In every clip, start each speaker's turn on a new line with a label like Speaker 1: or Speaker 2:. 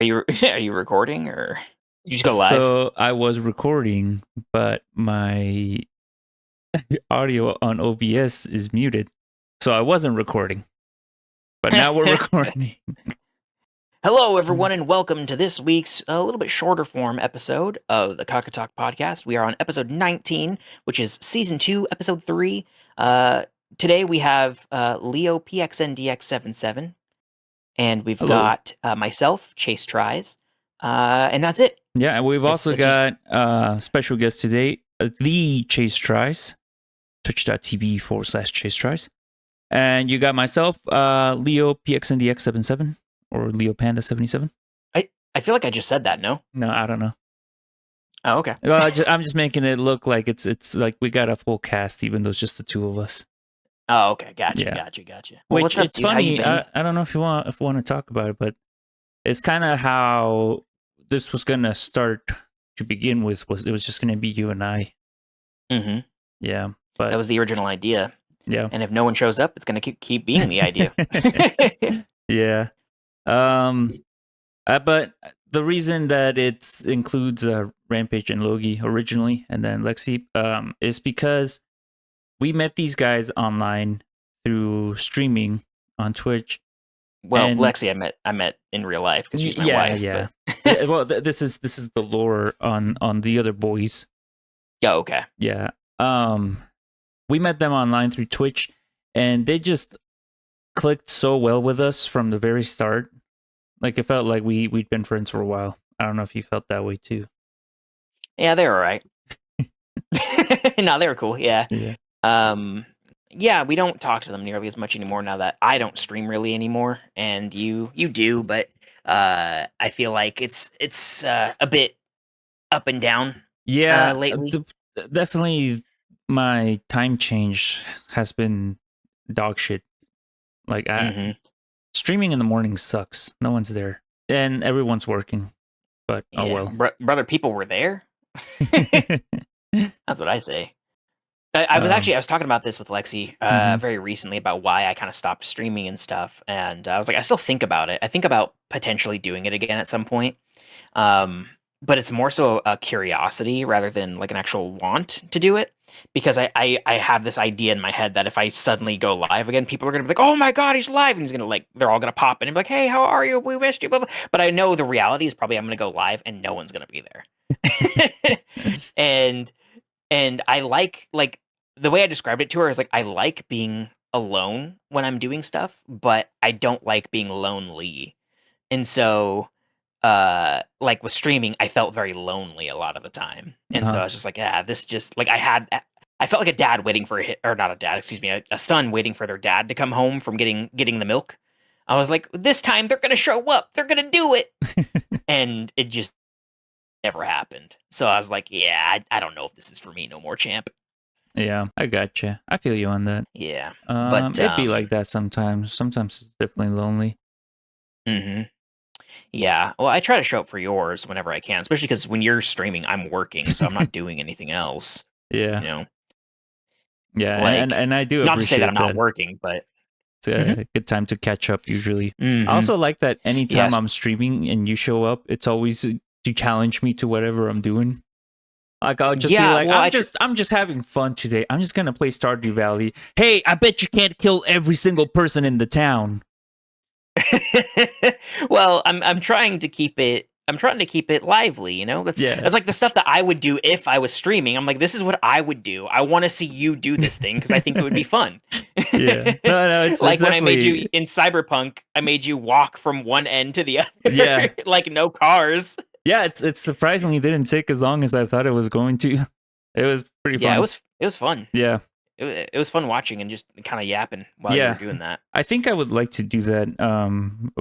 Speaker 1: Are you are you recording or you just go live?
Speaker 2: So I was recording, but my audio on OBS is muted. So I wasn't recording, but now we're recording.
Speaker 1: Hello, everyone, and welcome to this week's a little bit shorter form episode of the CacaTalk podcast. We are on episode 19, which is season 2, episode 3. Today we have Leo PXNDX77, and we've
Speaker 2: Hello.
Speaker 1: got myself, Chase Tries, and that's it.
Speaker 2: Yeah, and we've also
Speaker 1: It's just
Speaker 2: got special guest today, the Chase Tries, twitch.tv/Chase Tries. And you got myself, Leo PXNDX77 or Leo Panda77.
Speaker 1: I feel like I just said that. No?
Speaker 2: No, I don't know.
Speaker 1: Oh, okay.
Speaker 2: Well, I'm just making it look like it's like we got a full cast, even though it's just the two of us.
Speaker 1: Oh, okay. Gotcha.
Speaker 2: Yeah.
Speaker 1: Well,
Speaker 2: Which
Speaker 1: what's up,
Speaker 2: it's
Speaker 1: dude? How you
Speaker 2: funny.
Speaker 1: been?
Speaker 2: I don't know if you want to talk about it, but it's kind of how this was gonna start to begin with. It was just gonna be you and I.
Speaker 1: Mm-hmm.
Speaker 2: Yeah,
Speaker 1: That
Speaker 2: but
Speaker 1: was the original idea.
Speaker 2: yeah,
Speaker 1: And if no one shows up, it's going to keep being the idea.
Speaker 2: yeah. But the reason that it includes Rampage and Logi originally, and then Lexi, is because we met these guys online through streaming on Twitch.
Speaker 1: Well,
Speaker 2: And
Speaker 1: Lexi, I met in real life because she's my wife.
Speaker 2: yeah.
Speaker 1: But
Speaker 2: Well, this is the lore on the other boys.
Speaker 1: yeah, okay.
Speaker 2: Yeah. We met them online through Twitch, and they just clicked so well with us from the very start. Like it felt like we'd been friends for a while. I don't know if you felt that way too.
Speaker 1: Yeah, they're all right. No, they were cool. Yeah.
Speaker 2: Yeah.
Speaker 1: Yeah, we don't talk to them nearly as much anymore now that I don't stream really anymore, and you do, but I feel like it's a bit up and down.
Speaker 2: Yeah.
Speaker 1: Lately.
Speaker 2: Definitely, my time change has been dog shit. Like
Speaker 1: Mm-hmm.
Speaker 2: streaming in the morning sucks. No one's there, and everyone's working. But oh
Speaker 1: Yeah,
Speaker 2: well.
Speaker 1: brother, people were there. That's what I say. I was talking about this with Lexi
Speaker 2: Mhm.
Speaker 1: very recently about why I kind of stopped streaming and stuff, and I was like, I still think about it. I think about potentially doing it again at some point, but it's more so a curiosity rather than like an actual want to do it. Because I have this idea in my head that if I suddenly go live again, people are gonna be like, "Oh my god, he's live!" and he's gonna like, they're all gonna pop in and be like, "Hey, how are you? We missed you." Blah, blah. But I know the reality is probably I'm gonna go live and no one's gonna be there, and I like the way I described it to her is like I like being alone when I'm doing stuff, but I don't like being lonely. And so like with streaming, I felt very lonely a lot of the time. And so
Speaker 2: Uh-huh.
Speaker 1: I was just like, yeah, this just like I felt like a dad waiting for a hit, or not a dad, excuse me, a son waiting for their dad to come home from getting the milk. I was like, this time they're gonna show up, they're gonna do it, and it just never happened. So I was like, yeah, I don't know if this is for me no more, champ.
Speaker 2: Yeah, I gotcha. I feel you on that.
Speaker 1: Yeah, but
Speaker 2: It'd be like that sometimes. Sometimes it's definitely lonely.
Speaker 1: mhm. Yeah. Well, I try to show up for yours whenever I can, especially because when you're streaming, I'm working, so I'm not doing anything else.
Speaker 2: Yeah,
Speaker 1: You know,
Speaker 2: yeah, and
Speaker 1: like
Speaker 2: and I do
Speaker 1: not to say that
Speaker 2: appreciate
Speaker 1: I'm not
Speaker 2: that.
Speaker 1: working, but
Speaker 2: It's
Speaker 1: mhm,
Speaker 2: a good time to catch up. Usually, I
Speaker 1: mhm.
Speaker 2: also like that anytime
Speaker 1: Yes.
Speaker 2: I'm streaming and you show up, it's always to challenge me to whatever I'm doing. Like I'll just be
Speaker 1: Yeah.
Speaker 2: like,
Speaker 1: Well,
Speaker 2: I'm just having fun today. I'm just gonna play Stardew Valley. Hey, I bet you can't kill every single person in the town.
Speaker 1: well, I'm trying to keep it. I'm trying to keep it lively, you know?
Speaker 2: Yeah,
Speaker 1: That's like the stuff that I would do if I was streaming. I'm like, this is what I would do. I want to see you do this thing because I think it would be fun.
Speaker 2: yeah. No, it's
Speaker 1: Like when I made you
Speaker 2: definitely
Speaker 1: in Cyberpunk, I made you walk from one end to the
Speaker 2: yeah.
Speaker 1: other, like no cars.
Speaker 2: Yeah, it's surprisingly didn't take as long as I thought it was going to. It was pretty
Speaker 1: Yeah,
Speaker 2: fun.
Speaker 1: it was fun.
Speaker 2: Yeah.
Speaker 1: It was fun watching and just kind of yapping while you were
Speaker 2: Yeah.
Speaker 1: doing that.
Speaker 2: I think I would like to do that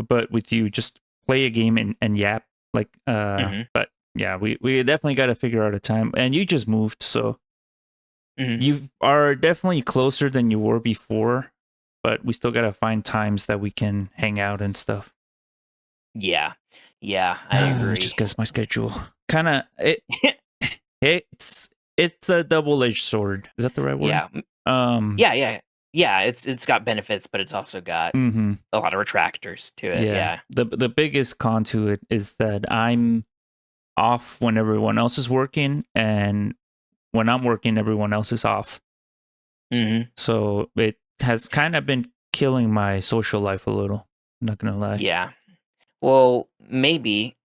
Speaker 2: but with you just play a game and yap like
Speaker 1: Hmm.
Speaker 2: but yeah, we definitely got to figure out a time. And you just moved, so
Speaker 1: Hmm.
Speaker 2: you are definitely closer than you were before, but we still got to find times that we can hang out and stuff.
Speaker 1: Yeah, yeah, I
Speaker 2: Just
Speaker 1: agree.
Speaker 2: guess my schedule. Kind of it's a double-edged sword. Is that the right word?
Speaker 1: Yeah,
Speaker 2: Um
Speaker 1: yeah, yeah. yeah, it's got benefits, but it's also got
Speaker 2: Mm-hmm.
Speaker 1: a lot of retractors to it.
Speaker 2: Yeah.
Speaker 1: Yeah.
Speaker 2: The biggest con to it is that I'm off when everyone else is working, and when I'm working, everyone else is off.
Speaker 1: Hmm.
Speaker 2: So it has kind of been killing my social life a little. I'm not gonna lie.
Speaker 1: Yeah. Well, maybe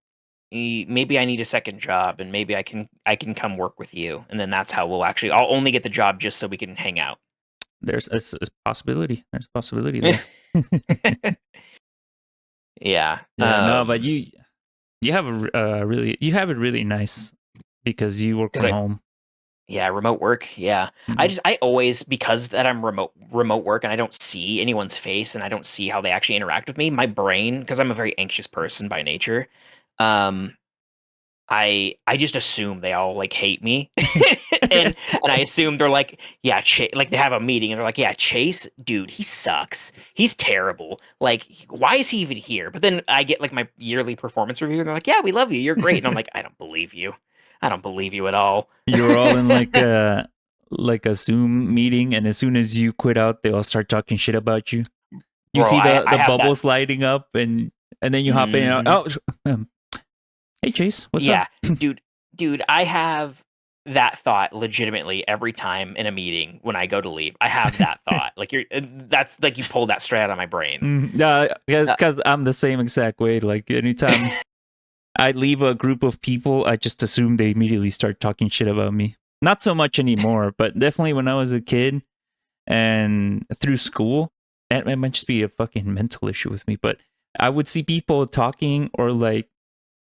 Speaker 1: I need a second job, and maybe I can come work with you, and then that's how I'll only get the job just so we can hang out.
Speaker 2: There's a possibility. There's a possibility there.
Speaker 1: Yeah.
Speaker 2: Yeah, no, but you have you have it really nice because you work
Speaker 1: Because
Speaker 2: from
Speaker 1: I
Speaker 2: home.
Speaker 1: Yeah, remote work. Yeah.
Speaker 2: Mm.
Speaker 1: I always, because that I'm remote work and I don't see anyone's face and I don't see how they actually interact with me, my brain, because I'm a very anxious person by nature, um I just assume they all like hate me. And I assume they're like, yeah, like they have a meeting and they're like, yeah, Chase, dude, he sucks. He's terrible. Like, why is he even here? But then I get like my yearly performance review and they're like, yeah, we love you. You're great. And I'm like, I don't believe you. I don't believe you at all.
Speaker 2: You're all in like a Zoom meeting, and as soon as you quit out, they all start talking shit about you. You
Speaker 1: Bro,
Speaker 2: see
Speaker 1: I
Speaker 2: the
Speaker 1: have that.
Speaker 2: bubbles lighting up, and then you hop in. And,
Speaker 1: Hmm.
Speaker 2: oh, hey Chase, what's up?
Speaker 1: Yeah, dude, I have that thought legitimately every time in a meeting when I go to leave. I have that thought. Like that's like you pulled that straight out of my brain.
Speaker 2: Yeah,
Speaker 1: Uh,
Speaker 2: because I'm the same exact way. Like anytime I leave a group of people, I just assume they immediately start talking shit about me. Not so much anymore, but definitely when I was a kid and through school, and it might just be a fucking mental issue with me, but I would see people talking or like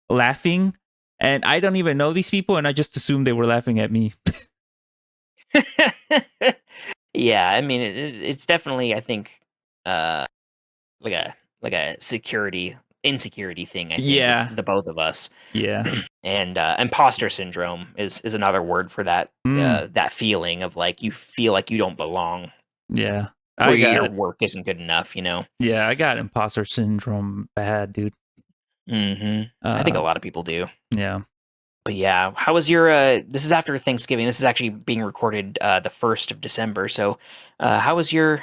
Speaker 2: laughing, and I don't even know these people, and I just assumed they were laughing at me.
Speaker 1: yeah, I mean it's definitely I think uh like a security insecurity thing I think with
Speaker 2: Yeah,
Speaker 1: the both of us.
Speaker 2: yeah.
Speaker 1: And imposter syndrome is another word for that
Speaker 2: Mm,
Speaker 1: that feeling of like you feel like you don't belong
Speaker 2: yeah.
Speaker 1: or
Speaker 2: I
Speaker 1: your
Speaker 2: got
Speaker 1: work isn't good enough,
Speaker 2: yeah, I got imposter syndrome bad, dude.
Speaker 1: I think a
Speaker 2: Uh,
Speaker 1: lot of people do.
Speaker 2: yeah.
Speaker 1: But yeah, how was your this is after Thanksgiving. This is actually being recorded the 1st of December. So, how was your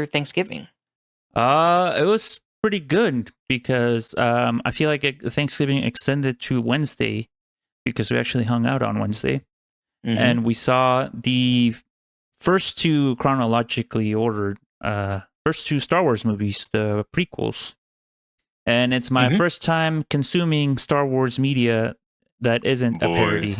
Speaker 1: Thanksgiving?
Speaker 2: It was pretty good because I feel like Thanksgiving extended to Wednesday because we actually hung out on Wednesday
Speaker 1: Mhm.
Speaker 2: and we saw the first two chronologically ordered first two Star Wars movies, the prequels. And it's my
Speaker 1: Mhm.
Speaker 2: first time consuming Star Wars media that isn't a
Speaker 3: Boys.
Speaker 2: parody.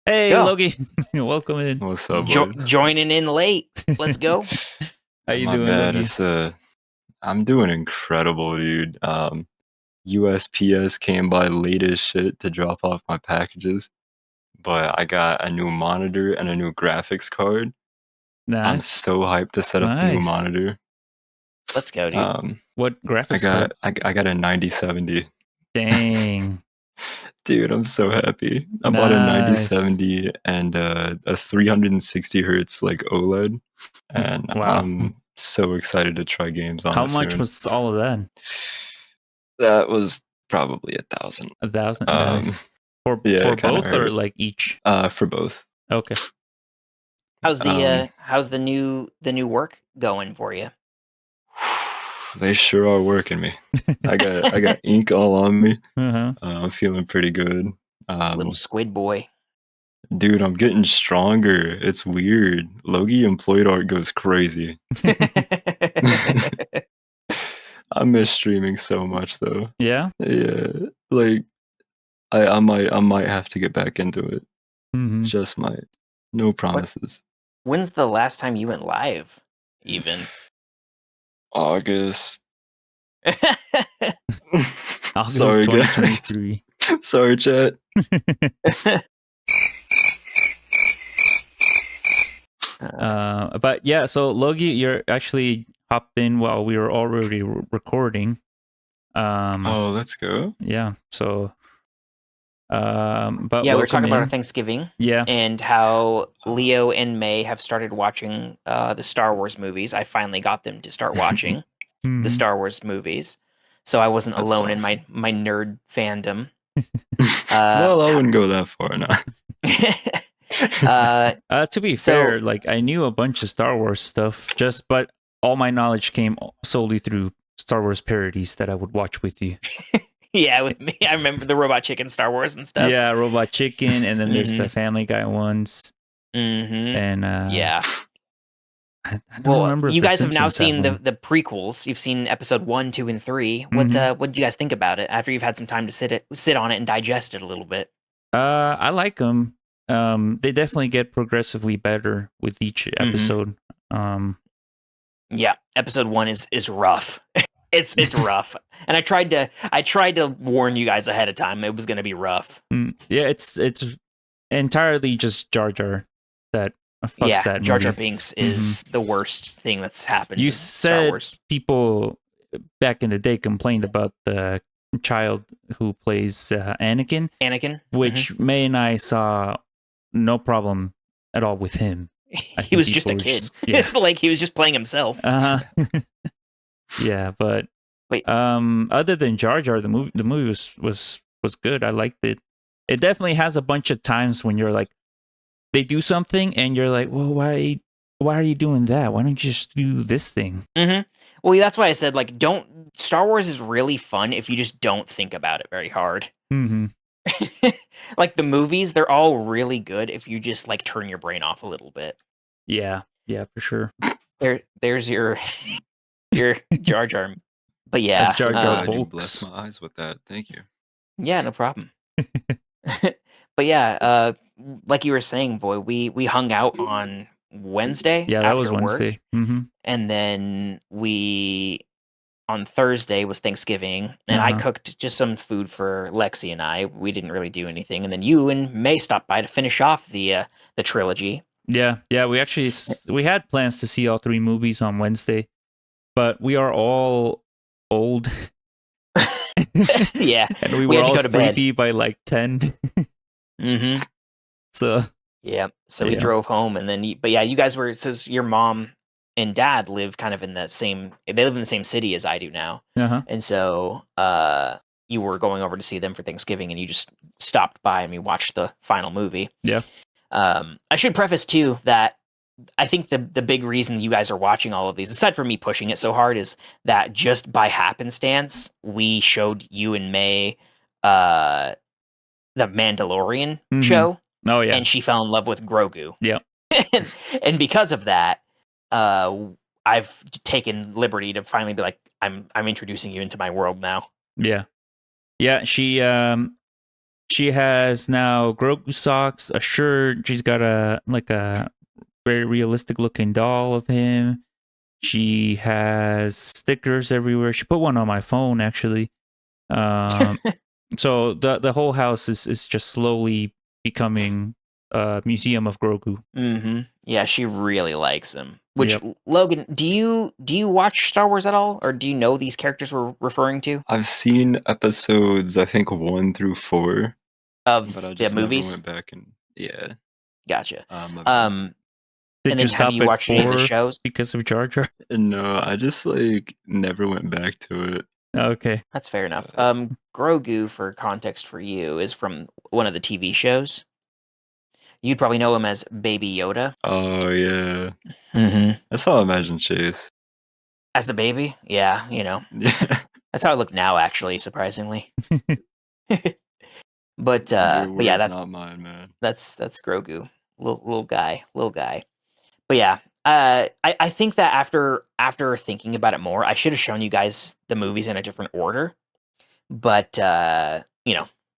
Speaker 2: Hey,
Speaker 1: Go.
Speaker 2: Logie, welcome in.
Speaker 3: What's up, boys?
Speaker 1: Joining in late. Let's go.
Speaker 2: How you
Speaker 3: My
Speaker 2: doing,
Speaker 3: bad.
Speaker 2: Logie?
Speaker 3: I'm doing incredible, dude. USPS came by late as shit to drop off my packages, but I got a new monitor and a new graphics card. I'm
Speaker 2: Nice,
Speaker 3: so hyped to set up the new
Speaker 2: nice.
Speaker 3: monitor.
Speaker 1: Let's go, dude.
Speaker 3: Um,
Speaker 2: What
Speaker 3: I
Speaker 2: graphics card?
Speaker 3: got I got a 9070.
Speaker 2: Dang,
Speaker 3: Dude, I'm so happy. I bought a
Speaker 2: nice.
Speaker 3: 9070 and a 360 hertz like OLED, and
Speaker 2: Wow.
Speaker 3: I'm so excited to try games on
Speaker 2: How
Speaker 3: it
Speaker 2: much
Speaker 3: soon.
Speaker 2: was all of that?
Speaker 3: That was probably 1,000.
Speaker 2: 1,000.
Speaker 3: Um,
Speaker 2: Nice. For
Speaker 3: yeah,
Speaker 2: for
Speaker 3: it kind of
Speaker 2: both or
Speaker 3: hurt.
Speaker 2: like each?
Speaker 3: For both.
Speaker 2: Okay.
Speaker 1: How's the new work going for you?
Speaker 3: They sure are working me. I got ink all on me.
Speaker 2: Uh-huh.
Speaker 3: I'm feeling pretty good.
Speaker 1: Little
Speaker 3: Um,
Speaker 1: squid boy.
Speaker 3: dude, I'm getting stronger. It's weird. Logie employed art goes crazy. I miss streaming so much though.
Speaker 2: Yeah.
Speaker 3: Yeah, like I might have to get back into it.
Speaker 2: Mm-hmm.
Speaker 3: Just might. No
Speaker 1: What
Speaker 3: promises.
Speaker 1: When's the last time you went live even?
Speaker 3: August.
Speaker 2: August
Speaker 3: Sorry, guys.
Speaker 2: 2023.
Speaker 3: Sorry, chat.
Speaker 2: But yeah, so Logie, you're actually hopped in while we were already recording.
Speaker 3: Oh, let's go.
Speaker 2: Yeah. So, but
Speaker 1: Yeah, we were
Speaker 2: welcome
Speaker 1: talking about our
Speaker 2: in.
Speaker 1: Thanksgiving
Speaker 2: Yeah.
Speaker 1: and how Leo and May have started watching the Star Wars movies. I finally got them to start watching. the
Speaker 2: Mhm.
Speaker 1: Star Wars movies, so I wasn't
Speaker 3: That's
Speaker 1: alone in
Speaker 3: awesome.
Speaker 1: my nerd fandom. Uh,
Speaker 3: Well, I wouldn't go that far now.
Speaker 1: uh,
Speaker 2: To be fair,
Speaker 1: so
Speaker 2: like I knew a bunch of Star Wars stuff, but all my knowledge came solely through Star Wars parodies that I would watch with you.
Speaker 1: yeah, with me, I remember the Robot Chicken Star Wars and stuff.
Speaker 2: Yeah, Robot Chicken, and then there's the
Speaker 1: Mhm.
Speaker 2: Family Guy ones,
Speaker 1: Mhm.
Speaker 2: and
Speaker 1: Yeah.
Speaker 2: I don't
Speaker 1: Well,
Speaker 2: remember if
Speaker 1: you
Speaker 2: the
Speaker 1: guys have now
Speaker 2: Simpsons have
Speaker 1: seen
Speaker 2: one.
Speaker 1: the prequels. You've seen episode 1, 2, and 3.
Speaker 2: Hmm.
Speaker 1: What did you guys think about it after you've had some time to sit on it and digest it a little bit?
Speaker 2: I like them. They definitely get progressively better with each
Speaker 1: Mhm.
Speaker 2: episode. Um,
Speaker 1: Yeah, episode 1 is rough. It's rough. And I tried to warn you guys ahead of time it was going to be rough.
Speaker 2: yeah, it's entirely just Jar Jar that fucks
Speaker 1: Yeah,
Speaker 2: that
Speaker 1: Jar Jar
Speaker 2: movie.
Speaker 1: Binks
Speaker 2: Hmm.
Speaker 1: is the worst thing that's happened
Speaker 2: You
Speaker 1: to Star
Speaker 2: said
Speaker 1: Wars.
Speaker 2: people back in the day complained about the child who plays Anakin,
Speaker 1: Anakin? Mhm.
Speaker 2: which May and I saw no problem at all with him. I
Speaker 1: He
Speaker 2: think
Speaker 1: was just
Speaker 2: people
Speaker 1: a
Speaker 2: were
Speaker 1: kid.
Speaker 2: just yeah,
Speaker 1: Like he was just playing himself.
Speaker 2: yeah, but
Speaker 1: Wait.
Speaker 2: other than Jar Jar, the movie was good. I liked it. It definitely has a bunch of times when you're like they do something and you're like, well, why are you doing that? Why don't you just do this thing?
Speaker 1: Mhm. Well, that's why I said, like, don't Star Wars is really fun if you just don't think about it very hard.
Speaker 2: Mm-hmm.
Speaker 1: Like, the movies, they're all really good if you just, like, turn your brain off a little bit.
Speaker 2: Yeah, yeah, for sure.
Speaker 1: There's your Jar Jar. But
Speaker 2: As
Speaker 1: yeah,
Speaker 2: Jar
Speaker 3: So
Speaker 2: Jar
Speaker 3: glad you blessed
Speaker 2: Bulks.
Speaker 3: my eyes with that. Thank you.
Speaker 1: yeah, no problem. But yeah, like you were saying, boy, we hung out on Wednesday
Speaker 2: Yeah, that was
Speaker 1: after work,
Speaker 2: Wednesday. Mm-hmm.
Speaker 1: and then we on Thursday was Thanksgiving, and I
Speaker 2: Uh-huh.
Speaker 1: cooked just some food for Lexi and I. We didn't really do anything, and then you and May stopped by to finish off the trilogy.
Speaker 2: Yeah, yeah. We actually we had plans to see all three movies on Wednesday, but we are all old,
Speaker 1: Yeah,
Speaker 2: and we
Speaker 1: we
Speaker 2: were
Speaker 1: had to
Speaker 2: all
Speaker 1: go to bed.
Speaker 2: sleepy by like 10.
Speaker 1: Mm-hmm.
Speaker 2: So
Speaker 1: Yeah, so we
Speaker 2: yeah,
Speaker 1: drove home, and then but yeah, you guys were says your mom and dad live kind of in the same. They live in the same city as I do now,
Speaker 2: uh-huh.
Speaker 1: and so you were going over to see them for Thanksgiving, and you just stopped by and we watched the final movie.
Speaker 2: Yeah.
Speaker 1: I should preface too that I think the big reason you guys are watching all of these, aside from me pushing it so hard, is that just by happenstance we showed you and May uh, the Mandalorian
Speaker 2: Mm-hmm.
Speaker 1: show,
Speaker 2: Oh yeah.
Speaker 1: and she fell in love with Grogu.
Speaker 2: Yeah.
Speaker 1: And because of that, uh, I've taken liberty to finally be like, I'm introducing you into my world now.
Speaker 2: Yeah. Yeah, she has now Grogu socks, a shirt. She's got a very realistic looking doll of him. She has stickers everywhere. She put one on my phone actually. Um, so the whole house is just slowly becoming a museum of Grogu.
Speaker 1: Mm-hmm. Yeah, she really likes him. Which
Speaker 2: Yep.
Speaker 1: Logan, do you watch Star Wars at all, or do you know these characters we're referring to
Speaker 3: I've seen episodes, I think 1 through 4, but
Speaker 1: of
Speaker 3: I
Speaker 1: the
Speaker 3: just never
Speaker 1: movies?
Speaker 3: went back and yeah,
Speaker 1: Gotcha.
Speaker 3: my bad.
Speaker 1: Um, and
Speaker 2: Did you
Speaker 1: then have
Speaker 2: stop
Speaker 1: you
Speaker 2: at
Speaker 1: watched any of the
Speaker 2: 4
Speaker 1: shows?
Speaker 2: because of Jar Jar?
Speaker 3: No, I just like never went back to it.
Speaker 2: Okay.
Speaker 1: That's fair enough.
Speaker 3: But
Speaker 1: Grogu, for context for you, is from one of the TV shows. You'd probably know him as Baby Yoda.
Speaker 3: oh yeah,
Speaker 1: Mm-hmm.
Speaker 3: that's how I imagine Chase.
Speaker 1: As a baby, yeah,
Speaker 3: Yeah,
Speaker 1: that's how I look now, actually, surprisingly.
Speaker 3: your
Speaker 1: But yeah,
Speaker 3: words, not mine, man.
Speaker 1: that's Grogu, little guy, little guy. But yeah, I think that after thinking about it more, I should have shown you guys the movies in a different order. But it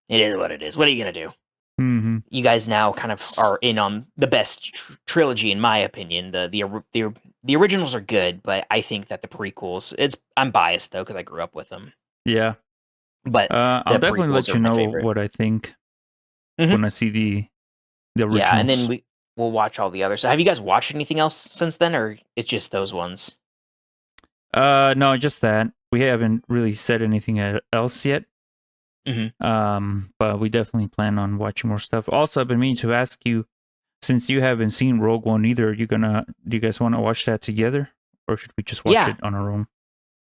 Speaker 1: is what it is. What are you gonna do?
Speaker 2: Mm-hmm.
Speaker 1: You guys now kind of are in on the best trilogy, in my opinion. The originals are good, but I think that the prequels. I'm biased though because I grew up with them,
Speaker 2: Yeah.
Speaker 1: but
Speaker 2: I'll
Speaker 1: the
Speaker 2: definitely
Speaker 1: prequels
Speaker 2: let
Speaker 1: are
Speaker 2: you
Speaker 1: my
Speaker 2: know
Speaker 1: favorite.
Speaker 2: what I think
Speaker 1: Mhm.
Speaker 2: when I see the
Speaker 1: Yeah, and then
Speaker 2: originals.
Speaker 1: we'll watch all the others. So have you guys watched anything else since then, or it's just those ones?
Speaker 2: No, just that. We haven't really said anything else yet.
Speaker 1: Mhm.
Speaker 2: But we definitely plan on watching more stuff. Also, I've been meaning to ask you, since you haven't seen Rogue One either, do you guys want to watch that together, or should we just watch
Speaker 1: Yeah,
Speaker 2: it on our own?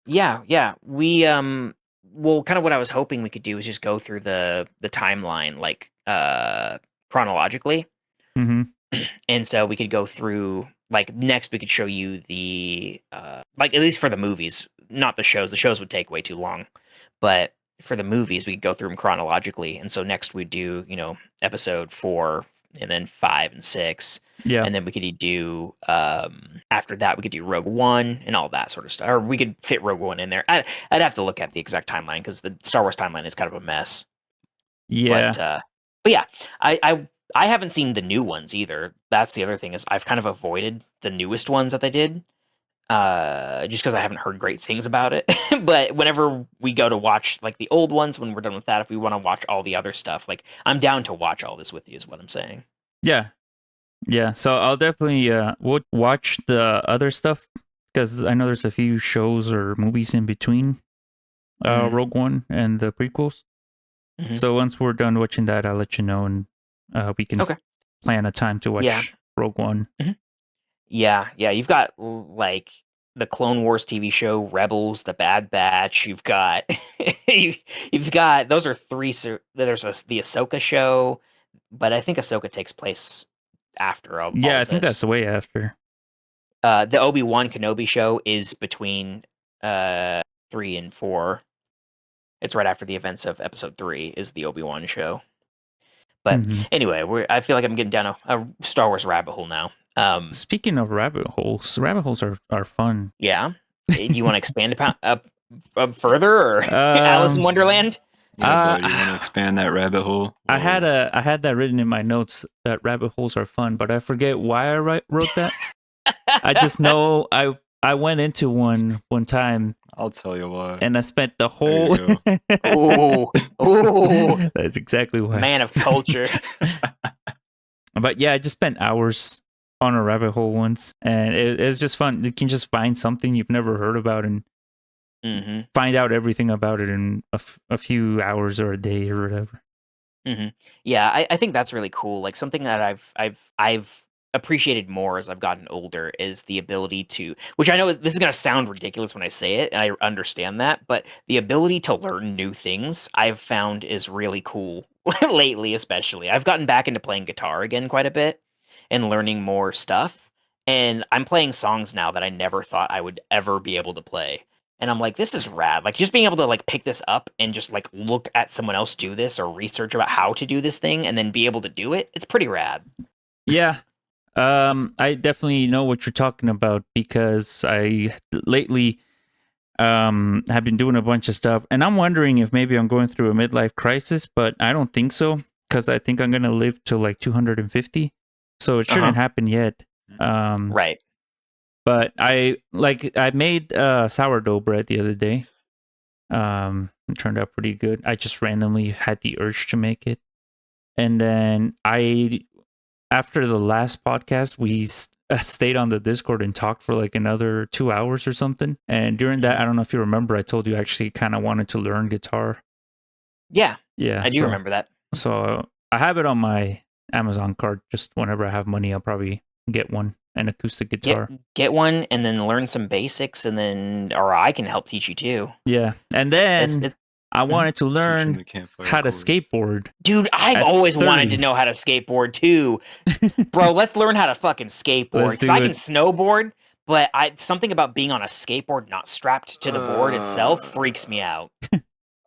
Speaker 1: Yeah. We well, kind of what I was hoping we could do is just go through the timeline like chronologically.
Speaker 2: Mm-hmm.
Speaker 1: And so we could go through like next we could show you the like at least for the movies, not the shows. The shows would take way too long. But for the movies, we could go through them chronologically. And so next we do, episode 4 and then 5 and 6.
Speaker 2: Yeah.
Speaker 1: And then we could do after that we could do Rogue One and all that sort of stuff. Or we could fit Rogue One in there. I'd have to look at the exact timeline because the Star Wars timeline is kind of a mess.
Speaker 2: Yeah.
Speaker 1: But yeah, I haven't seen the new ones either. That's the other thing is I've kind of avoided the newest ones that they did, just because I haven't heard great things about it. But whenever we go to watch like the old ones, when we're done with that, if we want to watch all the other stuff, like I'm down to watch all this with you. Is what I'm saying.
Speaker 2: Yeah. Yeah. So I'll definitely watch the other stuff because I know there's a few shows or movies in between Rogue One and the prequels.
Speaker 1: Mhm.
Speaker 2: So once we're done watching that, I'll let you know, and we can
Speaker 1: Okay.
Speaker 2: plan a time to watch
Speaker 1: Yeah.
Speaker 2: Rogue One.
Speaker 1: Yeah. You've got like the Clone Wars TV show, Rebels, The Bad Batch. You've got you've got those are three. There's the Ahsoka show, but I think Ahsoka takes place after all
Speaker 2: Yeah, I
Speaker 1: of
Speaker 2: think
Speaker 1: this.
Speaker 2: that's way after.
Speaker 1: The Obi-Wan Kenobi show is between 3 and 4. It's right after the events of episode 3 is the Obi-Wan show. But anyway, I feel like I'm getting down a Star Wars rabbit hole now.
Speaker 2: Speaking of rabbit holes are fun.
Speaker 1: Yeah. You want to expand up further or Alice in Wonderland?
Speaker 3: Yeah, bud, you want to expand that rabbit hole?
Speaker 2: I had that written in my notes that rabbit holes are fun, but I forget why I wrote that. I just know I went into one time.
Speaker 3: I'll tell you why.
Speaker 2: And I spent the whole.
Speaker 1: Ooh.
Speaker 2: That's exactly why.
Speaker 1: Man of culture.
Speaker 2: But yeah, I just spent hours on a rabbit hole once, and it's just fun. You can just find something you've never heard about and find out everything about it in a few hours or a day or whatever.
Speaker 1: Yeah, I think that's really cool. Like something that I've appreciated more as I've gotten older is the ability to, which I know this is going to sound ridiculous when I say it, and I understand that, but the ability to learn new things I've found is really cool lately, especially. I've gotten back into playing guitar again quite a bit and learning more stuff. And I'm playing songs now that I never thought I would ever be able to play. And I'm like, this is rad. Like just being able to like pick this up and just like look at someone else do this or research about how to do this thing and then be able to do it. It's pretty rad.
Speaker 2: Yeah. I definitely know what you're talking about because I lately have been doing a bunch of stuff, and I'm wondering if maybe I'm going through a midlife crisis, but I don't think so because I think I'm gonna live to like 250, so it shouldn't happen yet.
Speaker 1: Right.
Speaker 2: But I made sourdough bread the other day. It turned out pretty good. I just randomly had the urge to make it, and then after the last podcast, we stayed on the Discord and talked for like another 2 hours or something. And during that, I don't know if you remember, I told you I actually kind of wanted to learn guitar.
Speaker 1: Yeah.
Speaker 2: Yeah.
Speaker 1: I do remember that.
Speaker 2: So I have it on my Amazon card. Just whenever I have money, I'll probably get one, an acoustic guitar.
Speaker 1: Get one and then learn some basics or I can help teach you too.
Speaker 2: Yeah. And then I wanted to learn how to skateboard.
Speaker 1: Dude, I've always wanted to know how to skateboard too. Bro, let's learn how to fucking skateboard. Because I can snowboard, but something about being on a skateboard not strapped to the board itself freaks me out.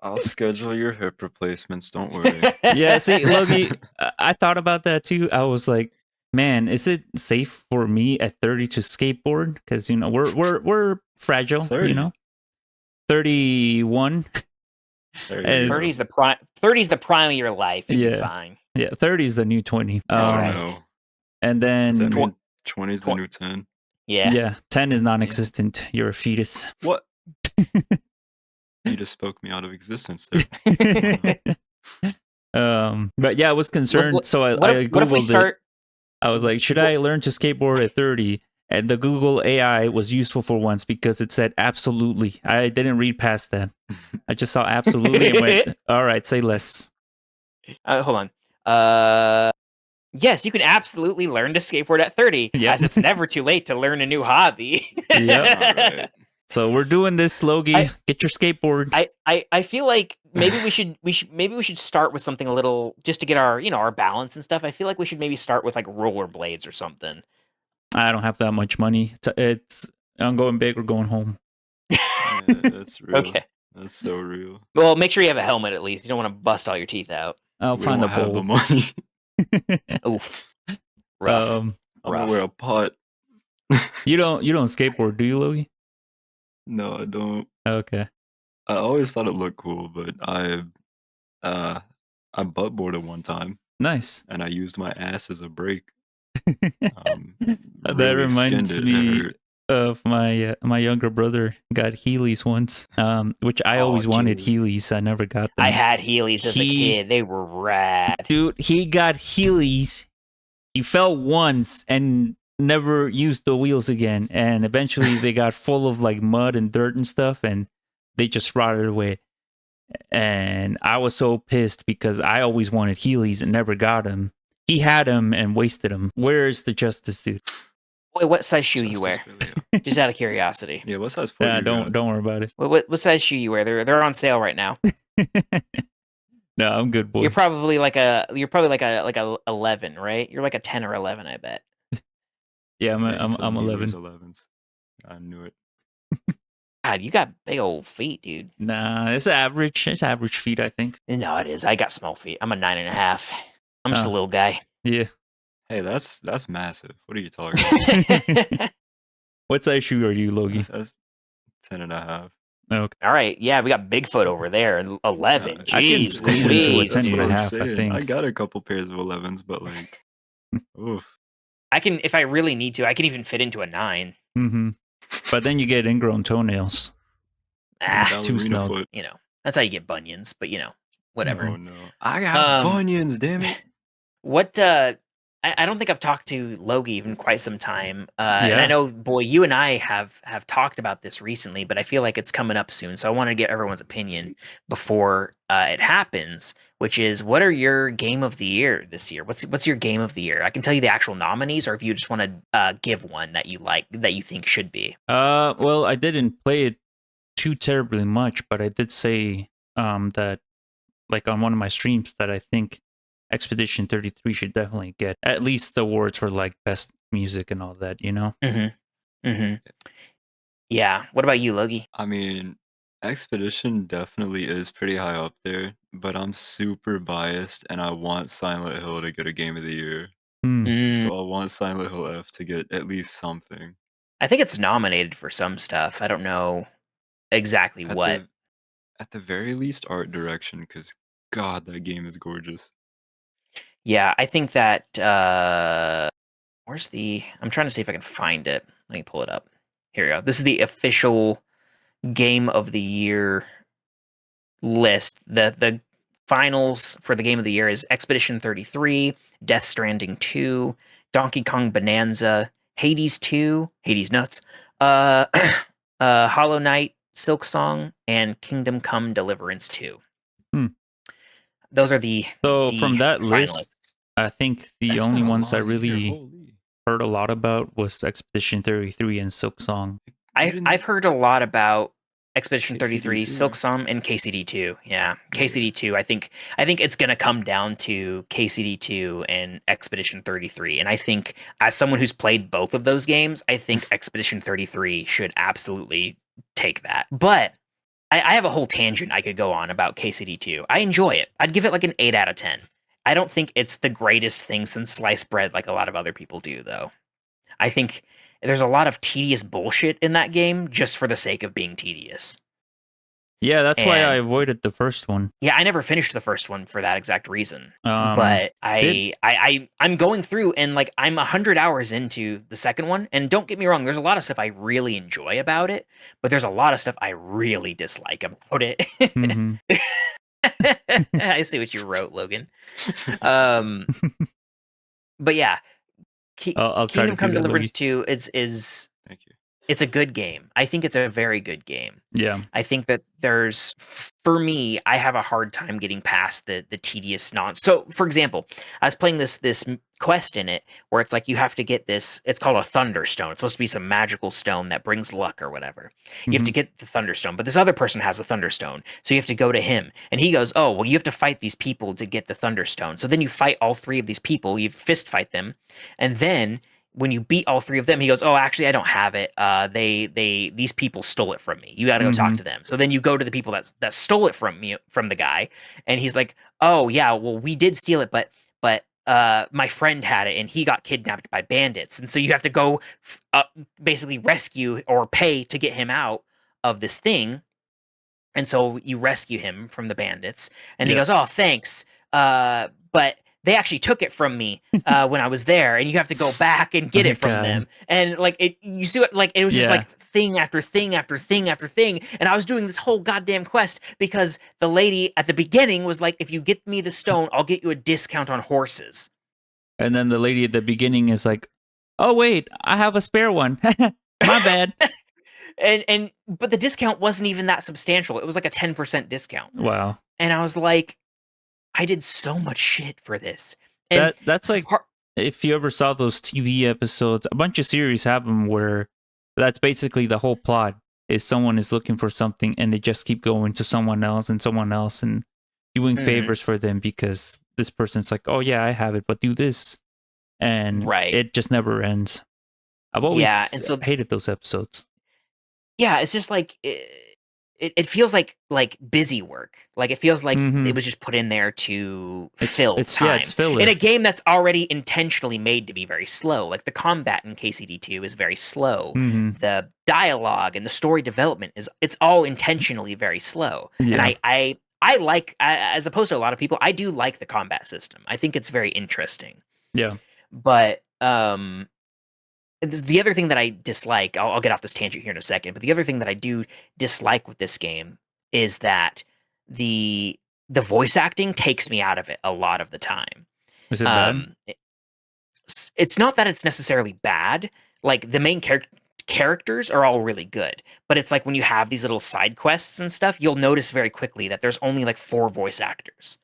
Speaker 3: I'll schedule your hip replacements, don't worry.
Speaker 2: Yeah, see, Logie, I thought about that too. I was like, man, is it safe for me at 30 to skateboard? Because we're fragile,
Speaker 3: 30.
Speaker 2: 31.
Speaker 1: 30's the prime. 30's the prime of your life. You'll be fine.
Speaker 2: Yeah, 30 is the new 20.
Speaker 1: That's right.
Speaker 3: No.
Speaker 2: And then
Speaker 3: 20 is the new 10.
Speaker 2: Yeah, 10 is non-existent. You're a fetus.
Speaker 3: What? You just spoke me out of existence there.
Speaker 2: But yeah, I was concerned. So I Googled it. I was like, should I learn to skateboard at 30? And the Google AI was useful for once because it said absolutely. I didn't read past that. I just saw absolutely and went, all right, say less.
Speaker 1: Hold on. Yes, you can absolutely learn to skateboard at 30, as it's never too late to learn a new hobby.
Speaker 2: Yeah. So we're doing this, Logie.
Speaker 1: I-
Speaker 2: Get your skateboard.
Speaker 1: I feel like maybe we should start with something a little just to get our our balance and stuff. I feel like we should maybe start with like rollerblades or something.
Speaker 2: I don't have that much money. It's I'm going big or going home.
Speaker 3: Yeah, that's real.
Speaker 1: Okay.
Speaker 3: That's so real.
Speaker 1: Well, make sure you have a helmet at least. You don't want to bust all your teeth out.
Speaker 2: I'll
Speaker 3: We
Speaker 2: find
Speaker 3: don't
Speaker 2: a
Speaker 3: have the
Speaker 2: bowl.
Speaker 3: money.
Speaker 1: Oof. Rough.
Speaker 3: I'm gonna wear a pot.
Speaker 2: You don't skateboard, do you, Logie?
Speaker 3: No, I don't.
Speaker 2: Okay.
Speaker 3: I always thought it looked cool, but I buttboarded one time
Speaker 2: Nice.
Speaker 3: and I used my ass as a brake.
Speaker 2: That
Speaker 3: Really skinned
Speaker 2: reminds
Speaker 3: it. It
Speaker 2: me
Speaker 3: hurt.
Speaker 2: of my younger brother got Heelys once, which I
Speaker 1: Oh,
Speaker 2: always wanted
Speaker 1: dude.
Speaker 2: Heelys. I never got them.
Speaker 1: I had Heelys as a
Speaker 2: He-
Speaker 1: kid. They were rad.
Speaker 2: Dude, he got Heelys. He fell once and never used the wheels again. And eventually they got full of like mud and dirt and stuff, and they just rotted away. And I was so pissed because I always wanted Heelys and never got them. He had them and wasted them. Where's the justice, dude?
Speaker 1: Wait, what size shoe you wear?
Speaker 3: Justice Filio.
Speaker 1: Just out of curiosity.
Speaker 3: Yeah, what size foot you
Speaker 2: Don't worry about it.
Speaker 1: What size shoe you wear? They're on sale right now.
Speaker 2: No, I'm good, boy.
Speaker 1: You're probably like a 11, right? You're like a 10 or 11, I bet.
Speaker 2: Yeah, I'm
Speaker 3: Yeah, he
Speaker 2: I'm
Speaker 3: told me he wears
Speaker 2: 11.
Speaker 3: 11s. I knew it.
Speaker 1: God, you got big old feet, dude.
Speaker 2: Nah, it's average. It's average feet, I think.
Speaker 1: No, it is. I got small feet. I'm a 9.5. I'm just a little guy.
Speaker 2: Yeah.
Speaker 3: Hey, that's massive. What are you talking about?
Speaker 2: What size shoe are you, Logie?
Speaker 3: That's 10.5.
Speaker 2: Okay.
Speaker 1: All right. Yeah, we got Bigfoot over there. 11.
Speaker 2: I can
Speaker 1: Jeez
Speaker 2: squeeze into a
Speaker 1: Louise,
Speaker 2: 10 and a
Speaker 1: dude.
Speaker 2: half, I think.
Speaker 3: I got a couple pairs of 11s, but like, oof.
Speaker 1: I can, if I really need to, I can even fit into a 9.
Speaker 2: Mm-hmm. But then you get ingrown toenails.
Speaker 1: Ah,
Speaker 2: It's too
Speaker 3: Ballerina
Speaker 2: snug.
Speaker 3: foot.
Speaker 1: that's how you get bunions, but whatever.
Speaker 3: Oh no, I got bunions. Damn it.
Speaker 1: What I don't think I've talked to Logie in quite some time. And
Speaker 2: Yeah.
Speaker 1: I know, boy, you and I have talked about this recently, but I feel like it's coming up soon. So I want to get everyone's opinion before it happens, which is, what are your game of the year this year? What's your game of the year? I can tell you the actual nominees, or if you just want to give one that you like, that you think should be.
Speaker 2: Well, I didn't play it too terribly much, but I did say that, like, on one of my streams, that I think Expedition 33 should definitely get at least the awards for like best music and all that, you know?
Speaker 1: Mm-hmm. Mm-hmm. Yeah. What about you, Logie?
Speaker 3: I mean, Expedition definitely is pretty high up there, but I'm super biased and I want Silent Hill to get a game of the year.
Speaker 1: Mm,
Speaker 3: So I want Silent Hill F to get at least something.
Speaker 1: I think it's nominated for some stuff. I don't know exactly
Speaker 3: At
Speaker 1: what.
Speaker 3: at the very least, art direction, because God, that game is gorgeous.
Speaker 1: Yeah, I think that where's the I'm trying to see if I can find it. Let me pull it up. Here we go. This is the official game of the year list. The finals for the game of the year is Expedition 33, Death Stranding 2, Donkey Kong Bonanza, Hades 2, Hades Nuts, uh Hollow Knight, Silk Song, and Kingdom Come Deliverance 2.
Speaker 2: Hmm.
Speaker 1: Those are the
Speaker 2: So
Speaker 1: the
Speaker 2: from that list,
Speaker 1: finalists.
Speaker 2: I think the
Speaker 3: That's
Speaker 2: only
Speaker 3: been a
Speaker 2: ones I
Speaker 3: long year,
Speaker 2: really
Speaker 3: holy.
Speaker 2: heard a lot about was Expedition 33 and Silk Song.
Speaker 1: I've heard a lot about Expedition 33,
Speaker 3: KCD2.
Speaker 1: Silk Song, and KCD2. Yeah, KCD2. I think it's gonna come down to KCD2 and Expedition 33. And I think, as someone who's played both of those games, I think Expedition 33 should absolutely take that. But I have a whole tangent I could go on about KCD2. I enjoy it. I'd give it like an 8 out of 10. I don't think it's the greatest thing since sliced bread like a lot of other people do, though. I think there's a lot of tedious bullshit in that game just for the sake of being tedious.
Speaker 2: Yeah, that's why I
Speaker 1: And-
Speaker 2: avoided the first one.
Speaker 1: Yeah, I never finished the first one for that exact reason.
Speaker 2: Um,
Speaker 1: But I'm going through, and like, I'm 100 hours into the second one, and don't get me wrong, there's a lot of stuff I really enjoy about it, but there's a lot of stuff I really dislike about it.
Speaker 2: mhm.
Speaker 1: I see what you wrote, Logan. But yeah,
Speaker 2: I'll try to
Speaker 1: Kingdom Come
Speaker 2: do that,
Speaker 1: Deliverance
Speaker 2: Logie.
Speaker 1: 2 is
Speaker 3: Thank you.
Speaker 1: it's a good game. I think it's a very good game.
Speaker 2: Yeah.
Speaker 1: I think that there's for me, I have a hard time getting past the tedious non. So, for example, I was playing this quest in it where it's like you have to get this. It's called a thunderstone. It's supposed to be some magical stone that brings luck or whatever. You have to
Speaker 2: Mhm.
Speaker 1: get the thunderstone, but this other person has a thunderstone, so you have to go to him, and he goes, "Oh, well, you have to fight these people to get the thunderstone." So then you fight all three of these people. You fist fight them, and then when you beat all three of them, he goes, "Oh, actually, I don't have it. These people stole it from me. You got to go talk
Speaker 2: Mhm.
Speaker 1: to them." So then you go to the people that stole it from me, from the guy, and he's like, "Oh, yeah, well, we did steal it, but my friend had it, and he got kidnapped by bandits, and so you have to go, basically rescue or pay to get him out of this thing." And so you rescue him from the bandits, and he
Speaker 2: Yeah.
Speaker 1: goes, "Oh, thanks. But they actually took it from me when I was there, and you have to go back and
Speaker 2: Oh
Speaker 1: get it from
Speaker 2: God.
Speaker 1: them." And like it, you see what like it was just
Speaker 2: Yeah.
Speaker 1: like thing after thing after thing after thing, and I was doing this whole goddamn quest because the lady at the beginning was like, "If you get me the stone, I'll get you a discount on horses."
Speaker 2: And then the lady at the beginning is like, "Oh wait, I have a spare one. My bad."
Speaker 1: And but the discount wasn't even that substantial. It was like a 10% discount,
Speaker 2: Wow.
Speaker 1: and I was like, I did so much shit for this. And
Speaker 2: That's like,
Speaker 1: har-
Speaker 2: if you ever saw those TV episodes, a bunch of series have them where that's basically the whole plot is someone is looking for something and they just keep going to someone else and doing
Speaker 1: Mhm.
Speaker 2: favors for them because this person's like, "Oh yeah, I have it, but do this." And
Speaker 1: Right.
Speaker 2: it just never ends. I've
Speaker 1: Yeah,
Speaker 2: always
Speaker 1: and so
Speaker 2: hated those episodes.
Speaker 1: yeah, it's just like it feels like busy work. Like it feels like it
Speaker 2: Mhm.
Speaker 1: was just put in there to
Speaker 2: It's
Speaker 1: fill
Speaker 2: it's yeah, it's
Speaker 1: time in a
Speaker 2: filler.
Speaker 1: game that's already intentionally made to be very slow. Like the combat in KCD2 is very slow.
Speaker 2: Mhm.
Speaker 1: The dialogue and the story development is it's all intentionally very slow. And
Speaker 2: Yeah.
Speaker 1: I like as opposed to a lot of people, I do like the combat system. I think it's very interesting.
Speaker 2: Yeah.
Speaker 1: But the other thing that I dislike, I'll get off this tangent here in a second, but the other thing that I do dislike with this game is that the the voice acting takes me out of it a lot of the time.
Speaker 2: Is it bad?
Speaker 1: Um, it's not that it's necessarily bad. Like the main characters are all really good, but it's like when you have these little side quests and stuff, you'll notice very quickly that there's only like four voice actors.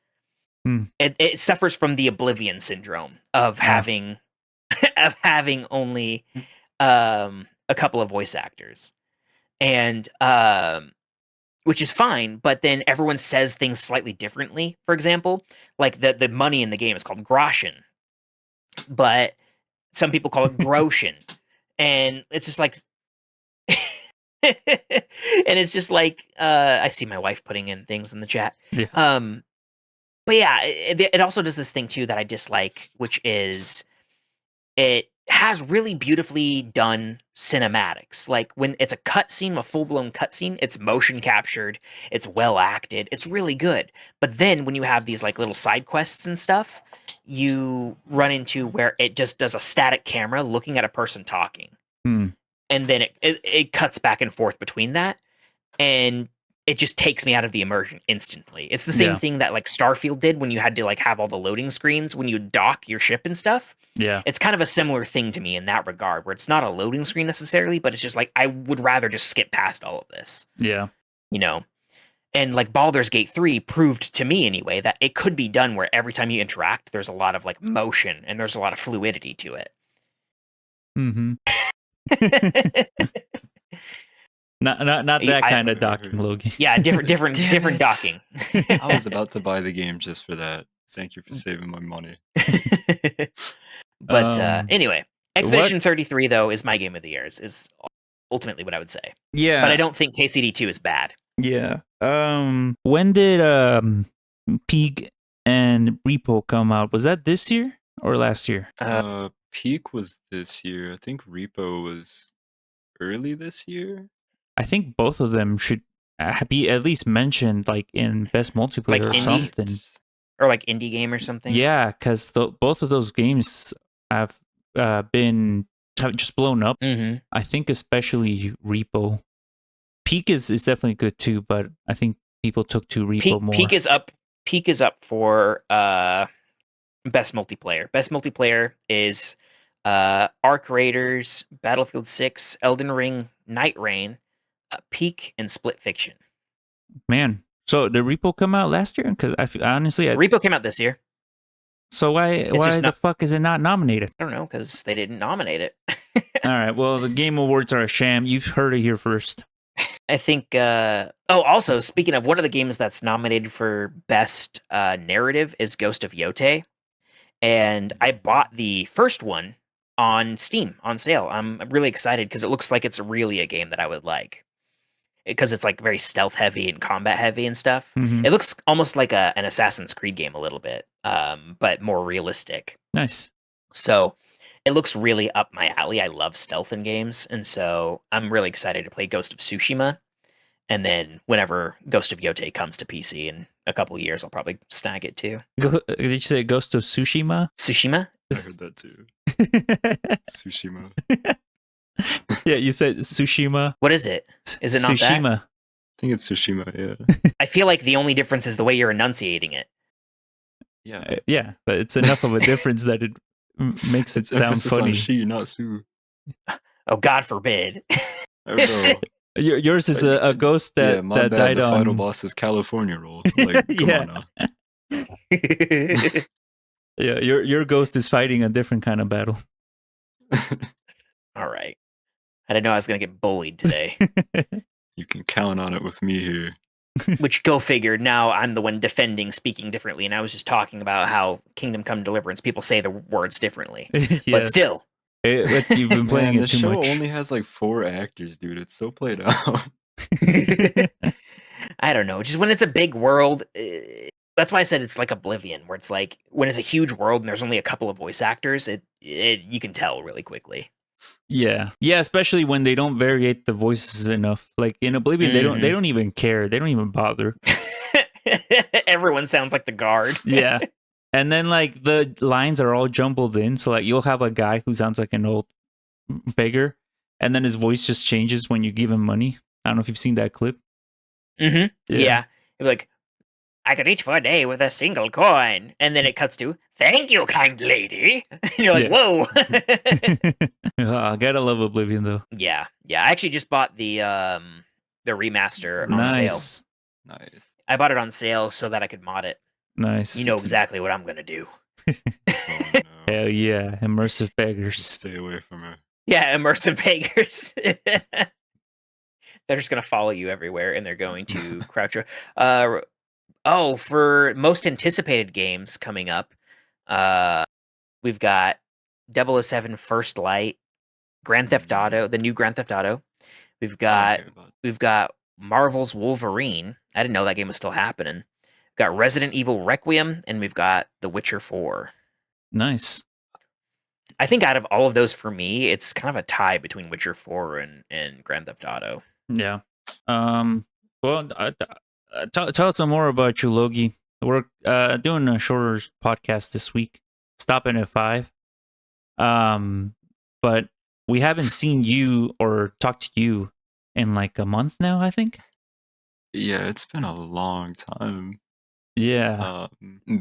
Speaker 2: Hmm.
Speaker 1: It suffers from the oblivion syndrome of
Speaker 2: Ah.
Speaker 1: having of having only a couple of voice actors, and which is fine. But then everyone says things slightly differently. For example, like the money in the game is called groschen, but some people call it groschen, and it's just like. And it's just like I see my wife putting in things in the chat.
Speaker 2: Yeah.
Speaker 1: Um, but yeah, it also does this thing too that I dislike, which is it has really beautifully done cinematics. Like when it's a cutscene, a full blown cutscene, it's motion captured, it's well acted, it's really good. But then when you have these like little side quests and stuff, you run into where it just does a static camera looking at a person talking,
Speaker 2: Hmm.
Speaker 1: and then it cuts back and forth between that, and it just takes me out of the immersion instantly. It's the same
Speaker 2: Yeah.
Speaker 1: thing that like Starfield did when you had to like have all the loading screens when you dock your ship and stuff.
Speaker 2: Yeah.
Speaker 1: It's kind of a similar thing to me in that regard, where it's not a loading screen necessarily, but it's just like I would rather just skip past all of this,
Speaker 2: Yeah.
Speaker 1: you know? And like Baldur's Gate 3 proved to me anyway that it could be done where every time you interact, there's a lot of like motion and there's a lot of fluidity to
Speaker 2: Mhm.
Speaker 1: it.
Speaker 2: Not that
Speaker 1: I,
Speaker 2: kind of
Speaker 3: Right, right,
Speaker 2: docking,
Speaker 3: right.
Speaker 2: Logan.
Speaker 1: yeah, different
Speaker 3: Damn
Speaker 1: different
Speaker 3: it.
Speaker 1: docking.
Speaker 3: I was about to buy the game just for that. Thank you for saving my money.
Speaker 1: But anyway,
Speaker 2: What?
Speaker 1: Expedition 33 though is my game of the year. Is ultimately what I would say. But I
Speaker 2: Yeah.
Speaker 1: don't think KCD2 is bad.
Speaker 2: Yeah. When did Peak and Repo come out? Was that this year or last year?
Speaker 3: Peak was this year. I think Repo was early this year.
Speaker 2: I think both of them should be at least mentioned like in best
Speaker 1: Like
Speaker 2: multiplayer or
Speaker 1: indie
Speaker 2: something.
Speaker 1: or like indie game or something.
Speaker 2: Yeah, because both of those games have have just blown up.
Speaker 1: Mm-hmm.
Speaker 2: I think especially Repo. Peak is definitely good too, but I think people took to Repo
Speaker 1: Peak
Speaker 2: more.
Speaker 1: is up. Peak is up for best multiplayer. Best multiplayer is Arc Raiders, Battlefield 6, Elden Ring, Night Rain, Peak, and Split Fiction.
Speaker 2: Man, So did Repo come out last year? Because honestly,
Speaker 1: Repo came out this year.
Speaker 2: so why
Speaker 1: just
Speaker 2: the
Speaker 1: not-
Speaker 2: fuck is it not nominated?
Speaker 1: I don't know, because they didn't nominate it.
Speaker 2: All right, well, the Game Awards are a sham. You've heard it here first.
Speaker 1: I think. Also, speaking of, one of the games that's nominated for best narrative is Ghost of Yote, and I bought the first one on Steam on sale. I'm really excited because it looks like it's really a game that I would like, because it's like very stealth heavy and combat heavy and stuff.
Speaker 2: Mhm.
Speaker 1: It looks almost like an Assassin's Creed game a little bit, but more realistic.
Speaker 2: Nice.
Speaker 1: So it looks really up my alley. I love stealth in games, and so I'm really excited to play Ghost of Tsushima. And then whenever Ghost of Yote comes to PC in a couple years, I'll probably snag it too.
Speaker 2: Did you say Ghost of Tsushima?
Speaker 1: Tsushima?
Speaker 3: I heard that too. Tsushima.
Speaker 2: Yeah, you said Tsushima.
Speaker 1: What is it? Is it not that?
Speaker 2: Tsushima?
Speaker 3: I think it's Tsushima, yeah.
Speaker 1: I feel like the only difference is the way you're enunciating it.
Speaker 3: Yeah.
Speaker 2: Yeah, but it's enough of a difference that it makes it
Speaker 3: It's
Speaker 2: sound
Speaker 3: emphasis on
Speaker 2: funny.
Speaker 3: she, not Sue.
Speaker 1: Oh, God forbid.
Speaker 3: Oh, bro.
Speaker 2: Yours is a ghost that,
Speaker 3: yeah, my
Speaker 2: that
Speaker 3: bad.
Speaker 2: died
Speaker 3: The final
Speaker 2: on.
Speaker 3: boss is California roll. Like, come
Speaker 2: Yeah.
Speaker 3: on now.
Speaker 2: Yeah, your ghost is fighting a different kind of battle.
Speaker 1: All right. I didn't know I was going to get bullied today.
Speaker 3: You can count on it with me here.
Speaker 1: Which, go figure, now I'm the one defending speaking differently, and I was just talking about how Kingdom Come Deliverance, people say the words differently.
Speaker 2: Yeah,
Speaker 1: But still.
Speaker 2: but you've been playing
Speaker 3: Man,
Speaker 2: it
Speaker 3: the
Speaker 2: too
Speaker 3: show
Speaker 2: much.
Speaker 3: only has like 4 actors, dude. It's so played out.
Speaker 1: I don't know. Just when it's a big world, that's why I said it's like Oblivion, where it's like when it's a huge world and there's only a couple of voice actors, it you can tell really quickly.
Speaker 2: Yeah, especially when they don't variate the voices enough. Like in Oblivion, they don't even care. They don't even bother.
Speaker 1: Everyone sounds like the guard.
Speaker 2: Yeah. And then like the lines are all jumbled in, so like you'll have a guy who sounds like an old beggar, and then his voice just changes when you give him money. I don't know if you've seen that clip.
Speaker 1: Yeah. It'd be like, I could eat for a day with a single coin. And then it cuts to, thank you, kind lady. And you're like, whoa.
Speaker 2: I gotta love Oblivion though.
Speaker 1: Yeah. I actually just bought the remaster on sale.
Speaker 3: Nice.
Speaker 1: I bought it on sale so that I could mod it.
Speaker 2: Nice.
Speaker 1: You know exactly what I'm gonna do.
Speaker 3: Oh, no.
Speaker 2: Hell yeah, immersive beggars.
Speaker 3: Stay away from her.
Speaker 1: Yeah, immersive beggars. They're just gonna follow you everywhere, and they're going to crouch. For most anticipated games coming up, we've got 007 First Light, Grand Theft Auto, the new Grand Theft Auto. We've got Marvel's Wolverine. I didn't know that game was still happening. We've got Resident Evil Requiem, and we've got The Witcher 4.
Speaker 2: Nice.
Speaker 1: I think out of all of those, for me, it's kind of a tie between Witcher 4 and Grand Theft Auto.
Speaker 2: Yeah. Well, tell us some more about you, Logie. We're doing a shorter podcast this week, stopping at 5. But we haven't seen you or talked to you in like a month now, I think.
Speaker 3: Yeah, it's been a long time.
Speaker 2: Yeah.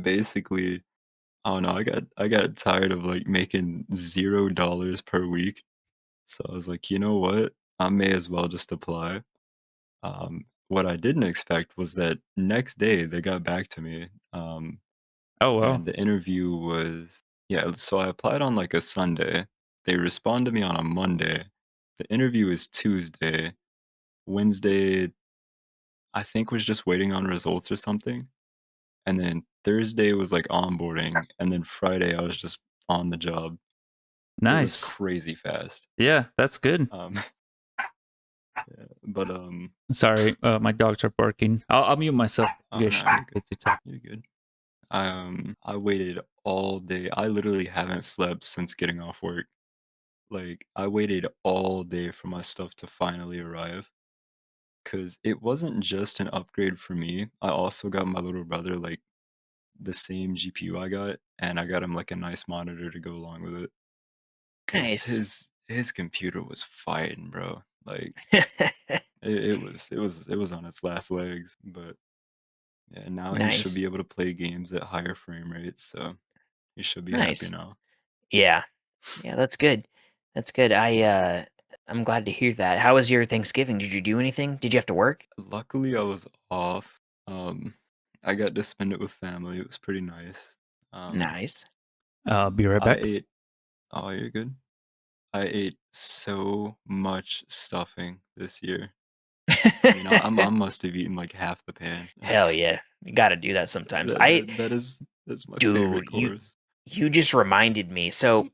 Speaker 3: Basically, I don't know. I got tired of like making $0 per week, so I was like, you know what? I may as well just apply. What I didn't expect was that next day they got back to me.
Speaker 2: Oh wow.
Speaker 3: And the interview was, yeah. So I applied on like a Sunday. They responded to me on a Monday. The interview is Tuesday. Wednesday, I think, was just waiting on results or something. And then Thursday was like onboarding, and then Friday I was just on the job. It was
Speaker 2: Nice.
Speaker 3: crazy fast.
Speaker 2: Yeah, that's good.
Speaker 3: Yeah, but
Speaker 2: Sorry, my dogs are barking. I'll mute myself.
Speaker 3: Oh,
Speaker 2: You
Speaker 3: no,
Speaker 2: guys
Speaker 3: you're
Speaker 2: should get to talk.
Speaker 3: you're good. I waited all day. I literally haven't slept since getting off work. Like, I waited all day for my stuff to finally arrive. Cause it wasn't just an upgrade for me. I also got my little brother like the same GPU I got, and I got him like a nice monitor to go along with it. Cause
Speaker 1: Nice.
Speaker 3: his computer was fighting, bro. Like it was on its last legs, but yeah, now he should
Speaker 1: Nice.
Speaker 3: be able to play games at higher frame rates, so he should be
Speaker 1: Nice.
Speaker 3: happy now.
Speaker 1: Yeah, that's good. That's good. I'm glad to hear that. How was your Thanksgiving? Did you do anything? Did you have to work?
Speaker 3: Luckily, I was off. I got to spend it with family. It was pretty nice.
Speaker 1: Nice.
Speaker 2: I'll be right
Speaker 3: I
Speaker 2: back.
Speaker 3: ate. Oh, you're good. I ate so much stuffing this year. I mean, I must have eaten like half the pan.
Speaker 1: Hell yeah. You got to do that sometimes.
Speaker 3: That's my favorite
Speaker 1: Dude,
Speaker 3: course.
Speaker 1: you just reminded me. So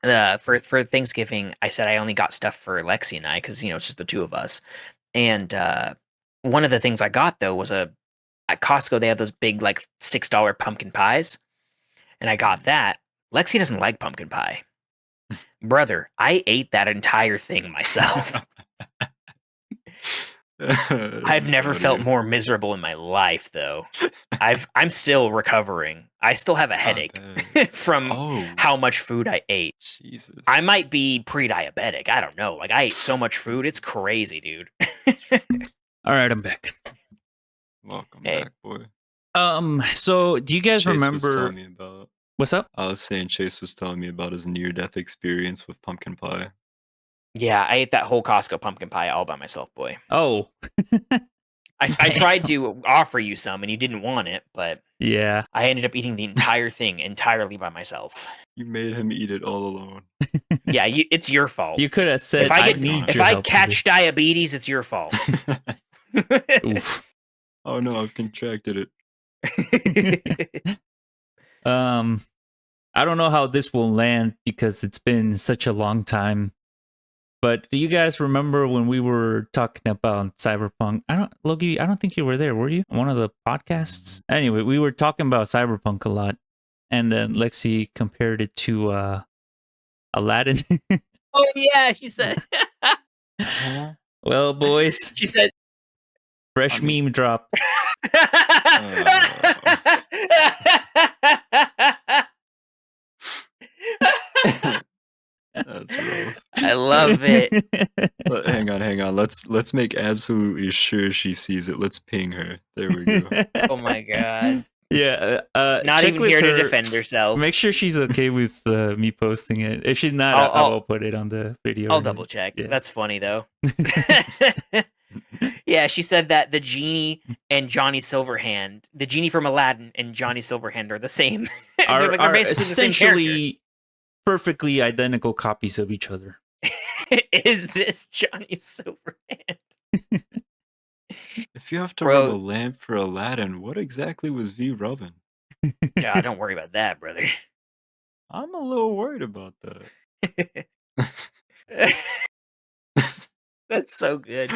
Speaker 1: for Thanksgiving, I said I only got stuff for Lexi and I because it's just the two of us. And one of the things I got though was at Costco they have those big like $6 pumpkin pies, and I got that. Lexi doesn't like pumpkin pie, brother. I ate that entire thing myself. I've never felt more miserable in my life though. I'm still recovering. I still have a headache from how much food I ate.
Speaker 3: Jesus.
Speaker 1: I might be pre-diabetic. I don't know. Like I ate so much food. It's crazy, dude.
Speaker 2: All right, I'm back.
Speaker 3: Welcome
Speaker 1: Hey.
Speaker 3: back, boy.
Speaker 2: So do you guys
Speaker 3: Chase was
Speaker 2: remember
Speaker 3: telling me about
Speaker 2: what's up?
Speaker 3: I was saying Chase was telling me about his near-death experience with pumpkin pie.
Speaker 1: Yeah, I ate that whole Costco pumpkin pie all by myself, boy.
Speaker 2: Oh.
Speaker 1: I tried to offer you some and you didn't want it, but
Speaker 2: Yeah.
Speaker 1: I ended up eating the entire thing entirely by myself.
Speaker 3: You made him eat it all alone.
Speaker 1: Yeah, it's your fault.
Speaker 2: You could have said,
Speaker 1: if
Speaker 2: your
Speaker 1: I
Speaker 2: help
Speaker 1: catch diabetes, it's your fault.
Speaker 2: Oof.
Speaker 3: Oh no, I've contracted it.
Speaker 2: I don't know how this will land because it's been such a long time. But do you guys remember when we were talking about Cyberpunk? Logie, I don't think you were there, were you? On one of the podcasts? Anyway, we were talking about Cyberpunk a lot. And then Lexi compared it to Aladdin.
Speaker 1: Oh yeah, she said.
Speaker 2: Well, boys.
Speaker 1: She said
Speaker 2: fresh meme drop.
Speaker 3: That's rough.
Speaker 1: I love it.
Speaker 3: But hang on. Let's make absolutely sure she sees it. Let's ping her. There we go.
Speaker 1: Oh my god.
Speaker 2: Yeah.
Speaker 1: Not
Speaker 2: check
Speaker 1: even
Speaker 2: with
Speaker 1: here
Speaker 2: her,
Speaker 1: to defend herself.
Speaker 2: Make sure she's okay with me posting it. If she's not, I will put it on the video.
Speaker 1: I'll double check.
Speaker 2: Yeah.
Speaker 1: That's funny though. Yeah, she said that the genie and Johnny Silverhand, the genie from Aladdin and Johnny Silverhand are the same.
Speaker 2: Are
Speaker 1: basically
Speaker 2: essentially
Speaker 1: the same
Speaker 2: perfectly identical copies of each other.
Speaker 1: Is this Johnny Silverhand?
Speaker 3: If you have to rub a lamp for Aladdin, what exactly was V rubbing?
Speaker 1: Yeah, don't worry about that, brother.
Speaker 3: I'm a little worried about that.
Speaker 1: That's so good.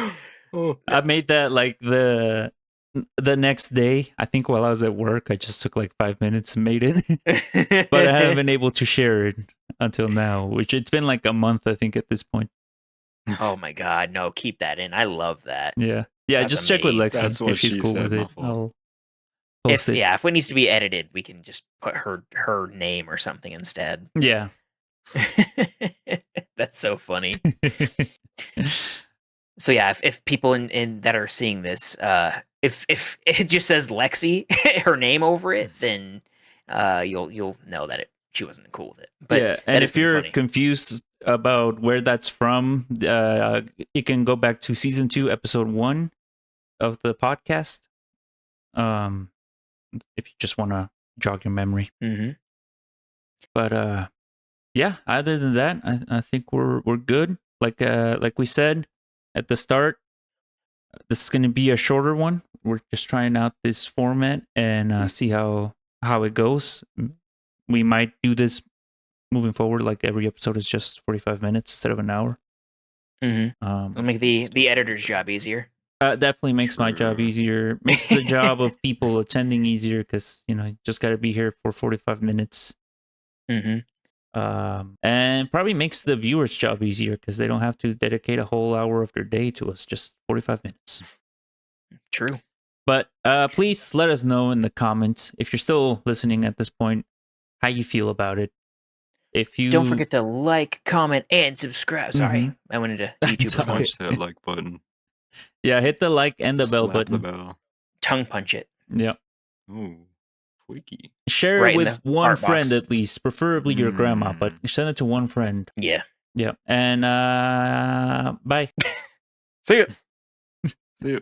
Speaker 2: I made that like the next day. I think while I was at work, I just took like 5 minutes and made it. But I haven't been able to share it until now, which it's been like a month, I think, at this point.
Speaker 1: Oh my god, no, keep that in. I love that.
Speaker 2: Yeah. Yeah,
Speaker 1: that's
Speaker 2: just check with
Speaker 3: That's
Speaker 2: Lexi
Speaker 3: what
Speaker 2: if she's cool with it. I'll post it.
Speaker 1: Yeah, if it needs to be edited, we can just put her name or something instead.
Speaker 2: Yeah.
Speaker 1: That's so funny. So yeah, if people in that are seeing this, if it just says Lexi, her name over it, then you'll know that she wasn't cool with it. But
Speaker 2: yeah, and if you're confused about where that's from, you can go back to season 2, episode 1 of the podcast. If you just want to jog your memory.
Speaker 1: Mm-hmm.
Speaker 2: But yeah, other than that, I think we're good. Like we said at the start, this is going to be a shorter one. We're just trying out this format and see how it goes. We might do this moving forward, like every episode is just 45 minutes instead of an hour.
Speaker 1: Mm-hmm. It'll make the editor's job easier.
Speaker 2: Definitely makes my job easier. Makes the job of people attending easier because you just got to be here for 45 minutes.
Speaker 1: Mm-hmm.
Speaker 2: And probably makes the viewers' job easier because they don't have to dedicate a whole hour of their day to us, just 45 minutes.
Speaker 1: True.
Speaker 2: But please let us know in the comments if you're still listening at this point, how you feel about it. If you
Speaker 1: don't forget to like, comment, and subscribe. Sorry, I went into YouTube.
Speaker 3: Punch that like button.
Speaker 2: Yeah, hit the like and the bell button.
Speaker 3: The bell.
Speaker 1: Tongue punch it.
Speaker 2: Yeah.
Speaker 3: Ooh, tweaky.
Speaker 2: Share it with one friend at least, preferably your grandma, but send it to one friend.
Speaker 1: Yeah.
Speaker 2: Yeah. And bye.
Speaker 1: See ya.
Speaker 3: See ya.